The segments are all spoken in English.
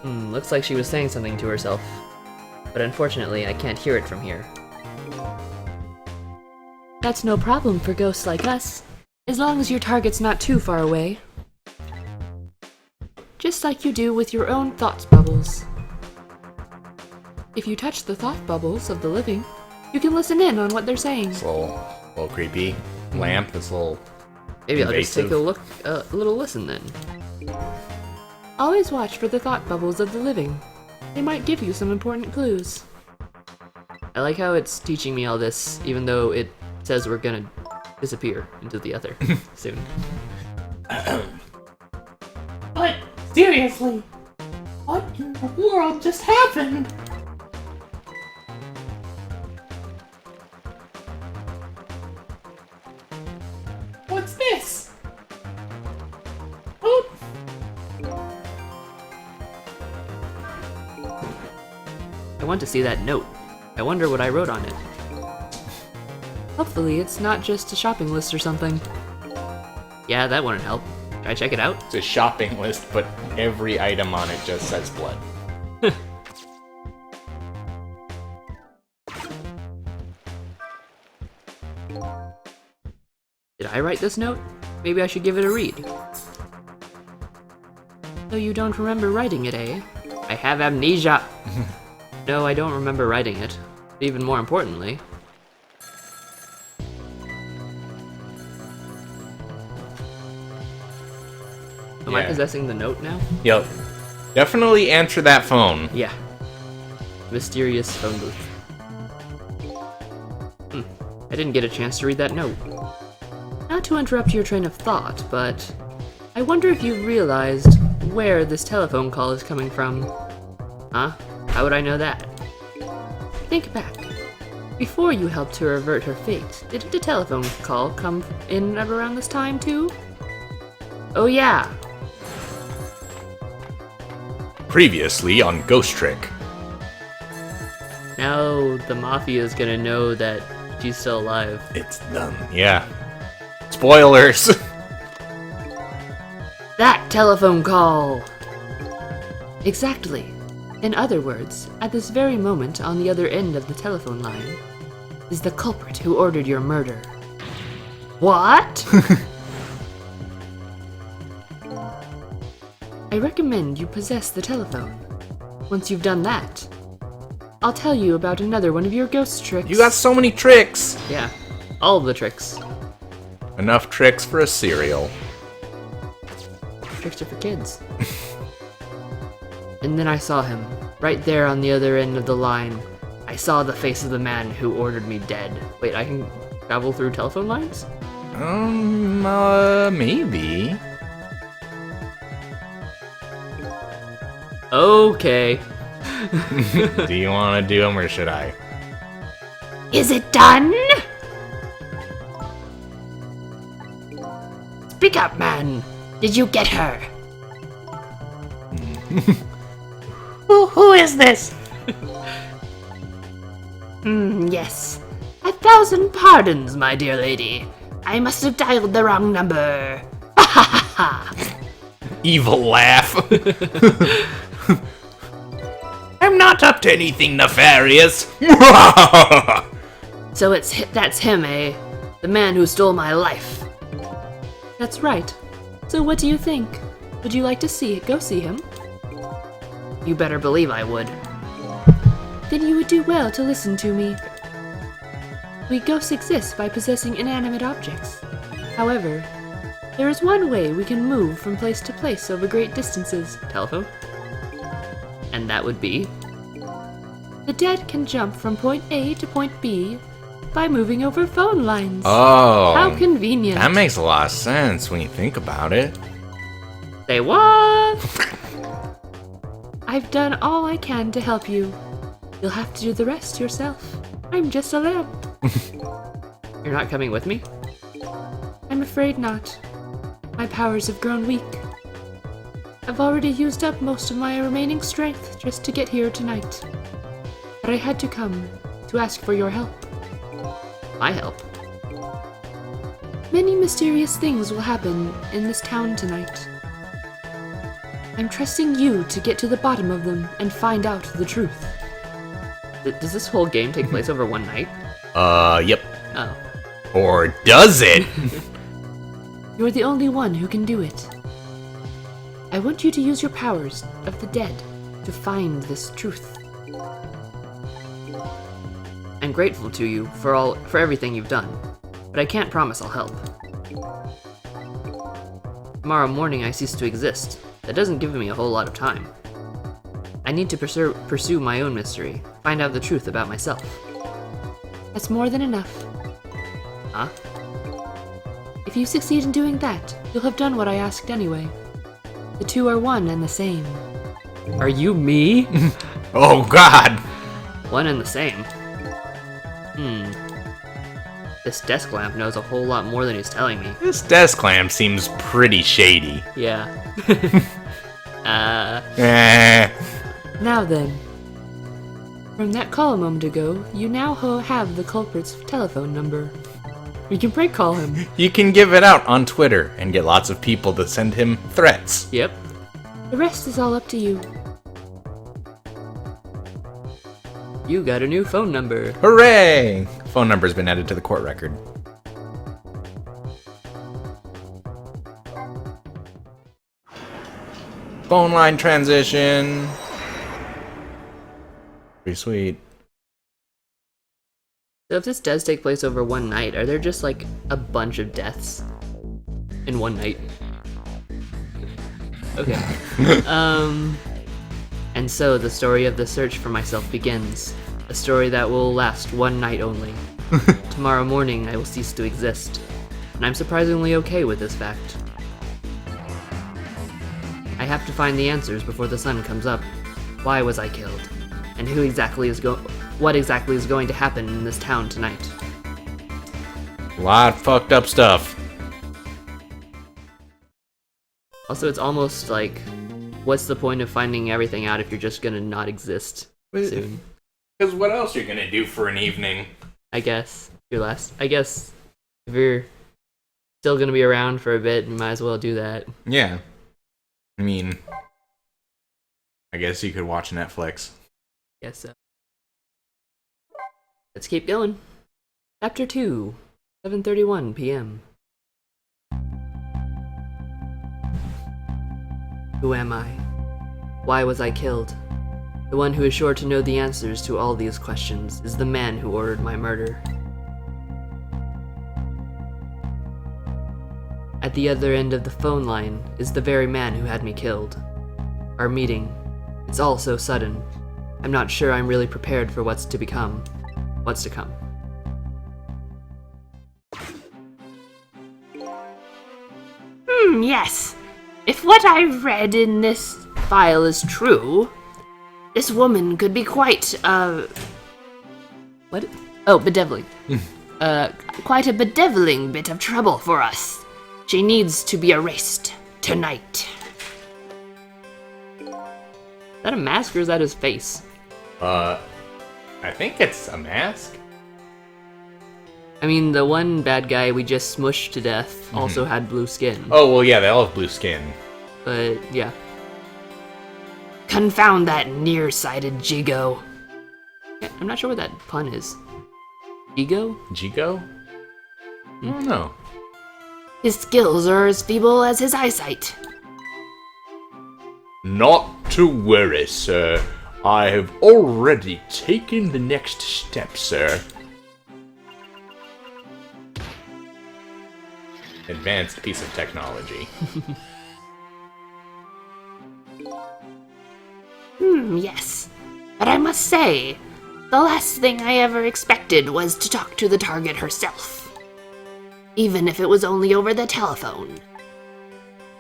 Looks like she was saying something to herself. But unfortunately, I can't hear it from here. That's no problem for ghosts like us, as long as your target's not too far away. Just like you do with your own thought bubbles. If you touch the thought bubbles of the living, you can listen in on what they're saying. It's a little creepy. Lamp, this little Maybe I'll just take invasive. a little listen then. Always watch for the thought bubbles of the living. They might give you some important clues. I like how it's teaching me all this, even though it says we're gonna disappear into the ether soon. But seriously, what in the world just happened? What's this? Oh, I want to see that note. I wonder what I wrote on it. Hopefully it's not just a shopping list or something. Yeah, that wouldn't help. Should I check it out? It's a shopping list, but every item on it just says blood. Did I write this note? Maybe I should give it a read. So you don't remember writing it, eh? I have amnesia! No, I don't remember writing it. Even more importantly... Am I Yeah. possessing the note now? Yep. Definitely answer that phone. Yeah. Mysterious phone booth. I didn't get a chance to read that note. Not to interrupt your train of thought, but I wonder if you realized Where this telephone call is coming from. Huh? How would I know that? think back. Before you helped her avert her fate, didn't a telephone call come in at around this time too? Oh yeah! Previously on Ghost Trick. Now the Mafia is gonna know that she's still alive. It's done. Yeah. Spoilers! That telephone call! Exactly. In other words, at this very moment on the other end of the telephone line is the culprit who ordered your murder. What? I recommend you possess the telephone. Once you've done that, I'll tell you about another one of your ghost tricks. You got so many tricks! Yeah. All of the tricks. Enough tricks for a cereal. Tricks are for kids. And then I saw him, right there on the other end of the line. I saw the face of the man who ordered me dead. Wait, I can travel through telephone lines? Maybe. Okay. Do you want to do them or should I? is it done? Speak up, man. Did you get her? Who is this? Yes. 1,000 pardons, my dear lady. I must have dialed the wrong number. Evil laugh. I'm not up to anything nefarious. So that's him, eh? The man who stole my life. That's right. So what do you think? Would you like to go see him? You better believe I would. Then you would do well to listen to me. We ghosts exist by possessing inanimate objects. However, there is one way we can move from place to place over great distances. Telephone? And that would be? The dead can jump from point A to point B by moving over phone lines. Oh. How convenient. That makes a lot of sense when you think about it. Say what? I've done all I can to help you. You'll have to do the rest yourself. I'm just a lamp. You're not coming with me? I'm afraid not. My powers have grown weak. I've already used up most of my remaining strength just to get here tonight. But I had to come to ask for your help. My help? Many mysterious things will happen in this town tonight. I'm trusting you to get to the bottom of them and find out the truth. Does this whole game take place over one night? Yep. Oh. Or does it? You're the only one who can do it. I want you to use your powers of the dead to find this truth. I'm grateful to you for everything you've done, but I can't promise I'll help. Tomorrow morning I cease to exist. That doesn't give me a whole lot of time. I need to pursue my own mystery, find out the truth about myself. That's more than enough. Huh? If you succeed in doing that, you'll have done what I asked anyway. The two are one and the same. Are you me? Oh God! One and the same. This desk lamp knows a whole lot more than he's telling me. This desk lamp seems pretty shady. Yeah. Eh. Now then. From that call a moment ago, you now have the culprit's telephone number. We can prank call him. You can give it out on Twitter and get lots of people to send him threats. Yep. The rest is all up to you. You got a new phone number. Hooray! Phone number's been added to the court record. Phone line transition. Pretty sweet. So if this does take place over one night, are there just like a bunch of deaths in one night? Okay. And so the story of the search for myself begins. A story that will last one night only. Tomorrow morning I will cease to exist. And I'm surprisingly okay with this fact. I have to find the answers before the sun comes up. Why was I killed? And what exactly is going to happen in this town tonight? A lot of fucked up stuff. Also, it's almost like, what's the point of finding everything out if you're just gonna not exist soon? Because what else are you gonna do for an evening? I guess. I guess if you're still gonna be around for a bit, you might as well do that. Yeah. I mean, I guess you could watch Netflix. Guess so. Let's keep going. Chapter 2, 7:31 p.m. Who am I? Why was I killed? The one who is sure to know the answers to all these questions is the man who ordered my murder. At the other end of the phone line is the very man who had me killed. Our meeting. It's all so sudden. I'm not sure I'm really prepared for what's to come. Yes. If what I've read in this file is true, this woman could be quite, What? Oh, bedeviling. quite a bedeviling bit of trouble for us. She needs to be erased tonight. Is that a mask or is that his face? I think it's a mask. I mean, the one bad guy we just smushed to death also had blue skin. Oh, well, yeah, they all have blue skin. But, yeah. Confound that nearsighted Jigo. Yeah, I'm not sure what that pun is. Ego? Jigo? I don't know. His skills are as feeble as his eyesight. Not to worry, sir. I have already taken the next step, sir. Advanced piece of technology. Yes. But I must say, the last thing I ever expected was to talk to the target herself. Even if it was only over the telephone.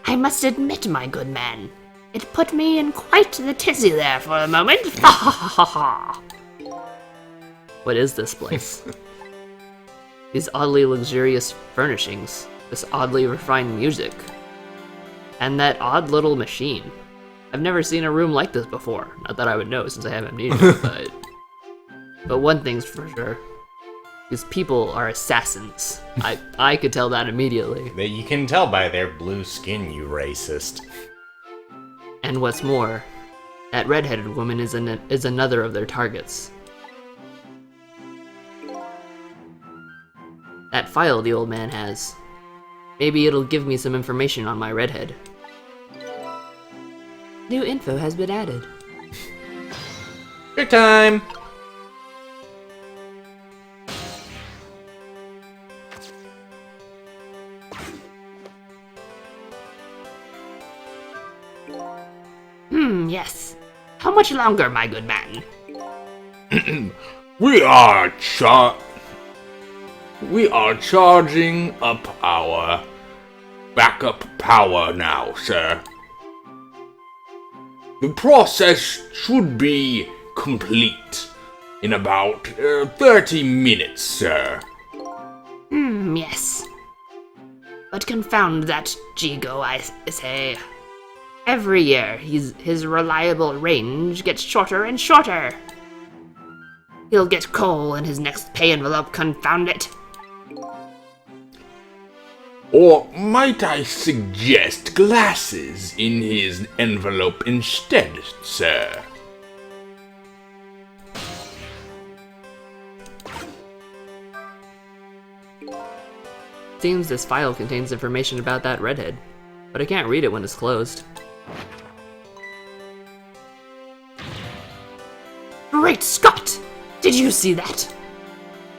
I must admit, my good man, it put me in quite the tizzy there for a moment. Ha ha ha ha. What is this place? These oddly luxurious furnishings, this oddly refined music, and that odd little machine. I've never seen a room like this before. Not that I would know since I have amnesia, but one thing's for sure. These people are assassins. I could tell that immediately. You can tell by their blue skin, you racist. And what's more, that red-headed woman is another of their targets. That file the old man has. Maybe it'll give me some information on my redhead. New info has been added. Big time! Yes. How much longer, my good man? We are charging up our backup power now, sir. The process should be complete in about 30 minutes, sir. Yes. But confound that Jigo, I say. Every year, his reliable range gets shorter and shorter. He'll get coal in his next pay envelope, confound it. Or might I suggest glasses in his envelope instead, sir? Seems this file contains information about that redhead, but I can't read it when it's closed. Great Scott! Did you see that?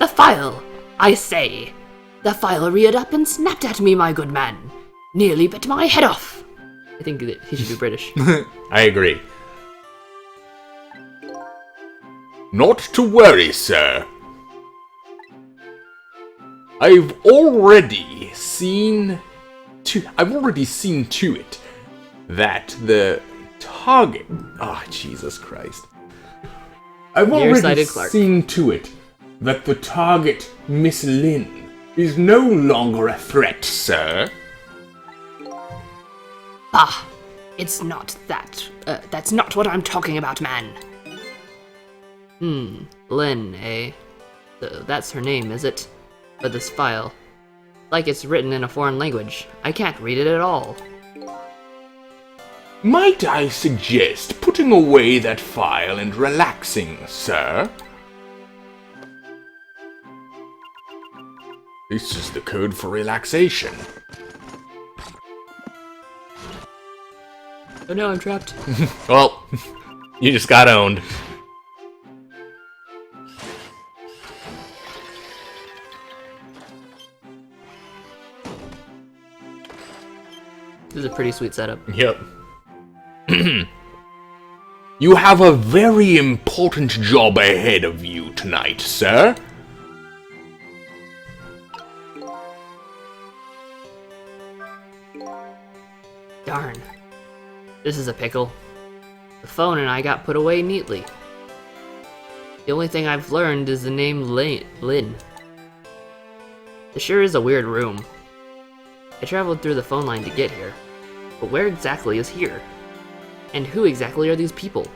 The file, I say. The file reared up and snapped at me, my good man. Nearly bit my head off. I think that he should be British. I agree. Not to worry, sir. I've already seen to it that the target. Ah, Jesus Christ. I've already Nearsighted Clark. seen to it that the target, Miss Lynn, is no longer a threat, sir. Ah, it's not that. That's not what I'm talking about, man. Lynn, eh? So that's her name, is it? But this file. Like it's written in a foreign language. I can't read it at all. Might I suggest putting away that file and relaxing, sir? This is the code for relaxation. Oh no, I'm trapped. Well, you just got owned. This is a pretty sweet setup. Yep. You have a very important job ahead of you tonight, sir. Darn. This is a pickle. The phone and I got put away neatly. The only thing I've learned is the name Lynn. This sure is a weird room. I traveled through the phone line to get here. But where exactly is here? And who exactly are these people?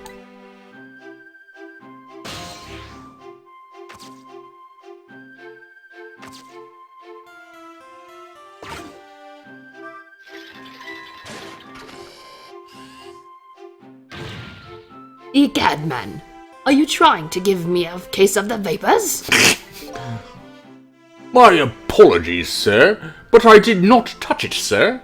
Egad, man. Are you trying to give me a case of the vapors? My apologies, sir, but I did not touch it, sir.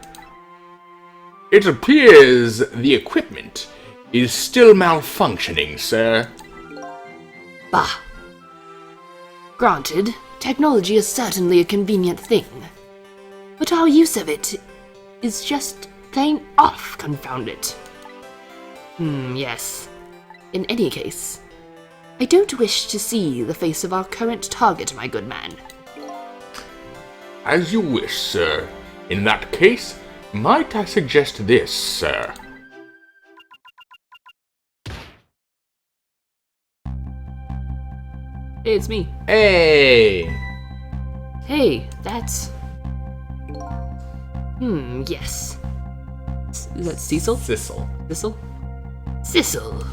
It appears the equipment is still malfunctioning, sir. Bah. Granted, technology is certainly a convenient thing. But our use of it is just plain off, confound it. Yes. In any case, I don't wish to see the face of our current target, my good man. As you wish, sir. In that case, might I suggest this, sir? Hey, it's me. Hey! Hey, that's... Yes. Is that Cecil? Sissel. Cecil? Sissel.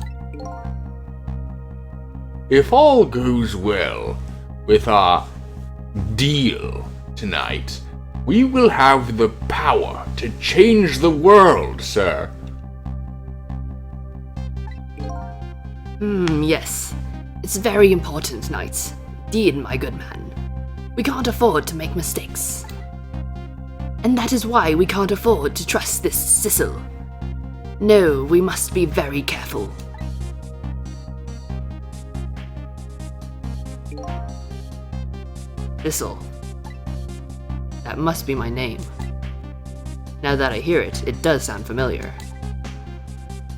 If all goes well with our deal tonight, we will have the power to change the world, sir. Yes. It's very important, Knight. Indeed, my good man. We can't afford to make mistakes. And that is why we can't afford to trust this Sissel. No, we must be very careful. Sissel. That must be my name. Now that I hear it, it does sound familiar.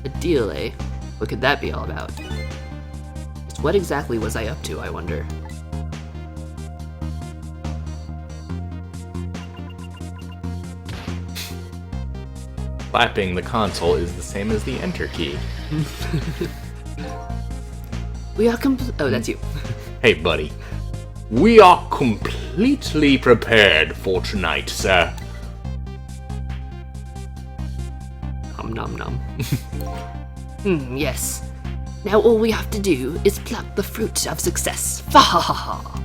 A deal, eh? What could that be all about? Just what exactly was I up to, I wonder? Clapping the console is the same as the enter key. We are oh, that's you. Hey, buddy. We are completely prepared for tonight, sir. Nom nom nom. Yes. Now all we have to do is pluck the fruit of success. Fa ha ha ha.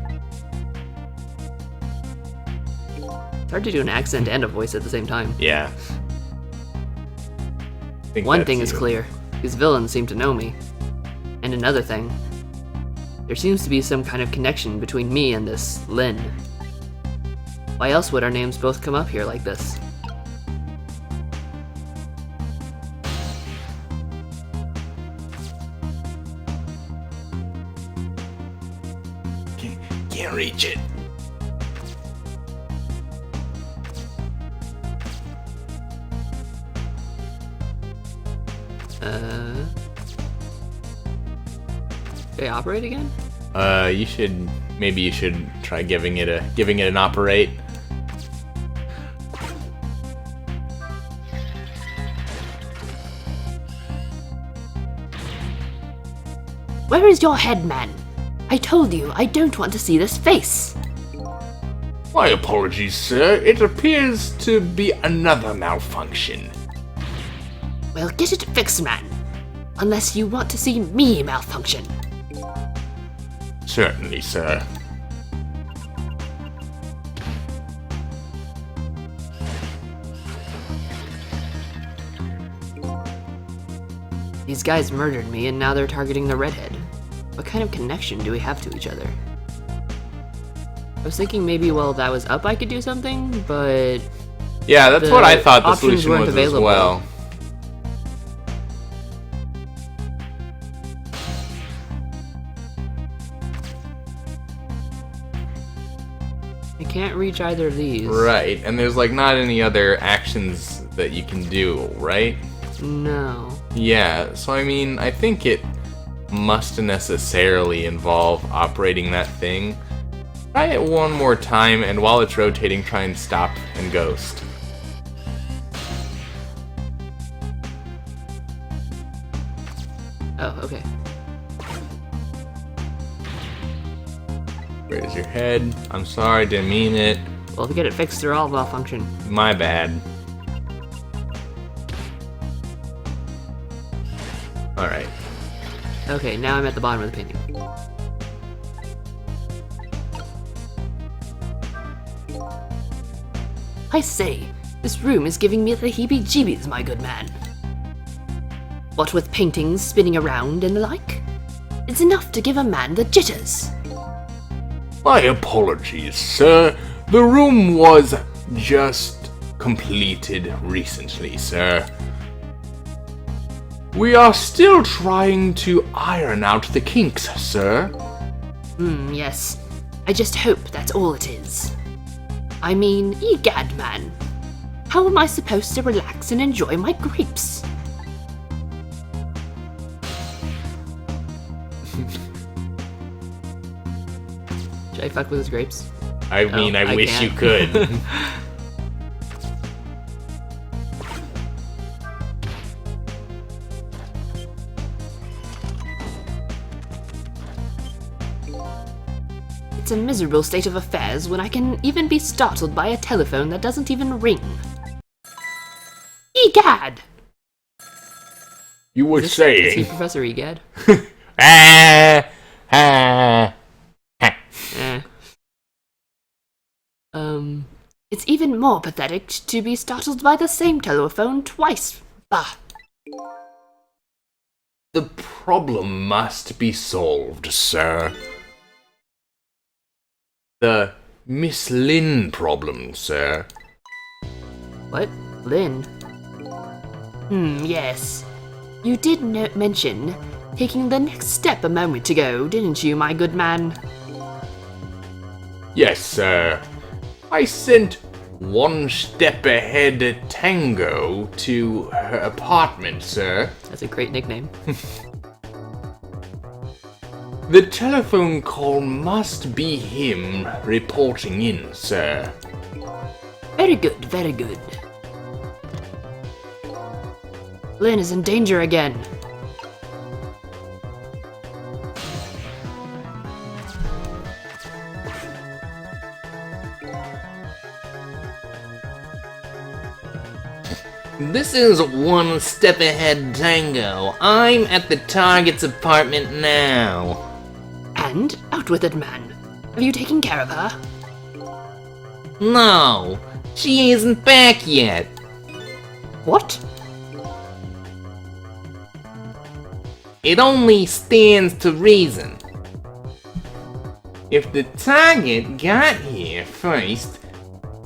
It's hard to do an accent and a voice at the same time. Yeah. One thing is clear. These villains seem to know me. And another thing. There seems to be some kind of connection between me and this Lin. Why else would our names both come up here like this? Can't reach it. They operate again? Maybe you should try giving it an operate. Where is your head, man? I told you I don't want to see this face. My apologies, sir. It appears to be another malfunction. Well, get it fixed, man. Unless you want to see me malfunction. Certainly, sir. These guys murdered me and now they're targeting the redhead. What kind of connection do we have to each other? I was thinking maybe while that was up I could do something, but... Yeah, that's what I thought the options solution weren't was available. as well. I can't reach either of these. Right, and there's like not any other actions that you can do, right? No. Yeah, so I mean, I think it must necessarily involve operating that thing. Try it one more time, and while it's rotating, try and stop and ghost. Oh, okay. Where's your head? I'm sorry, didn't mean it. Well, if we get it fixed, they're all malfunction. My bad. Alright. Okay, now I'm at the bottom of the painting. I say, this room is giving me the heebie-jeebies, my good man. What with paintings spinning around and the like, it's enough to give a man the jitters. My apologies, sir. The room was just completed recently, sir. We are still trying to iron out the kinks, sir. Yes. I just hope that's all it is. I mean, egad, man. How am I supposed to relax and enjoy my grapes? Should I fuck with his grapes? I mean, I wish can't. you could. It's a miserable state of affairs when I can even be startled by a telephone that doesn't even ring. Egad! You were Is he saying. Professor Egad? Ah, ah. Eh. It's even more pathetic to be startled by the same telephone twice. Bah! The problem must be solved, sir. The Miss Lynn problem, sir. What? Lynn? Yes. You did mention taking the next step a moment ago, didn't you, my good man? Yes, sir. I sent one step ahead Tango to her apartment, sir. That's a great nickname. The telephone call must be him reporting in, sir. Very good, very good. Lynn is in danger again. This is one step ahead Tango. I'm at the target's apartment now. And out with it, man. Have you taken care of her? No, she isn't back yet. What? It only stands to reason. If the target got here first,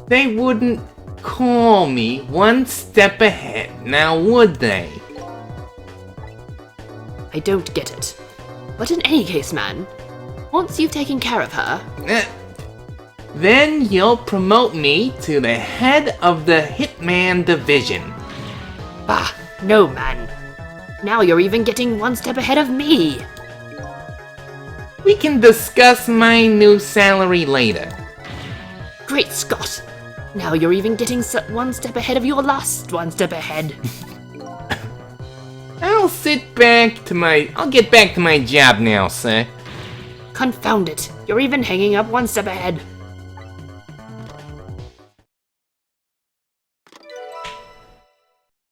they wouldn't call me one step ahead, now would they? I don't get it. But in any case, man, once you've taken care of her, Then you'll promote me to the head of the Hitman Division. bah, no, man. Now you're even getting one step ahead of me. We can discuss my new salary later. Great Scott. Now you're even getting one step ahead of your last one step ahead. I'll get back to my job now, sir. Confound it. You're even hanging up one step ahead.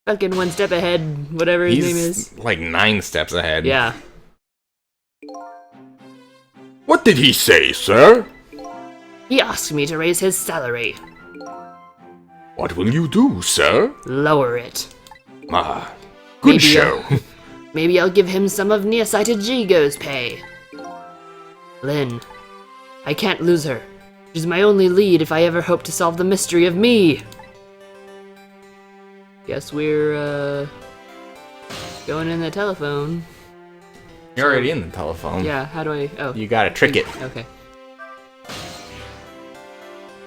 Fucking one step ahead, whatever his name is. Like 9 steps ahead. Yeah. What did he say, sir? He asked me to raise his salary. What will you do, sir? Lower it. Ah, good Maybe, show. Maybe I'll give him some of nearsighted Jigo's pay. Lynn. I can't lose her. She's my only lead if I ever hope to solve the mystery of me. Guess we're, going in the telephone. You're already in the telephone. Yeah, how do I... Oh. You gotta trick it. Okay.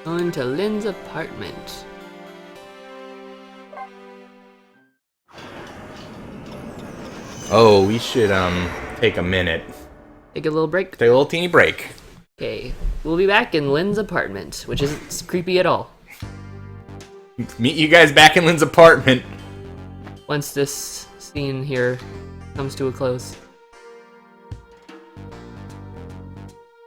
Going to Lynn's apartment. Oh, we should, take a minute. Take a little break. Take a little teeny break. Okay, we'll be back in Lynn's apartment, which isn't creepy at all. Meet you guys back in Lynn's apartment. Once this scene here comes to a close.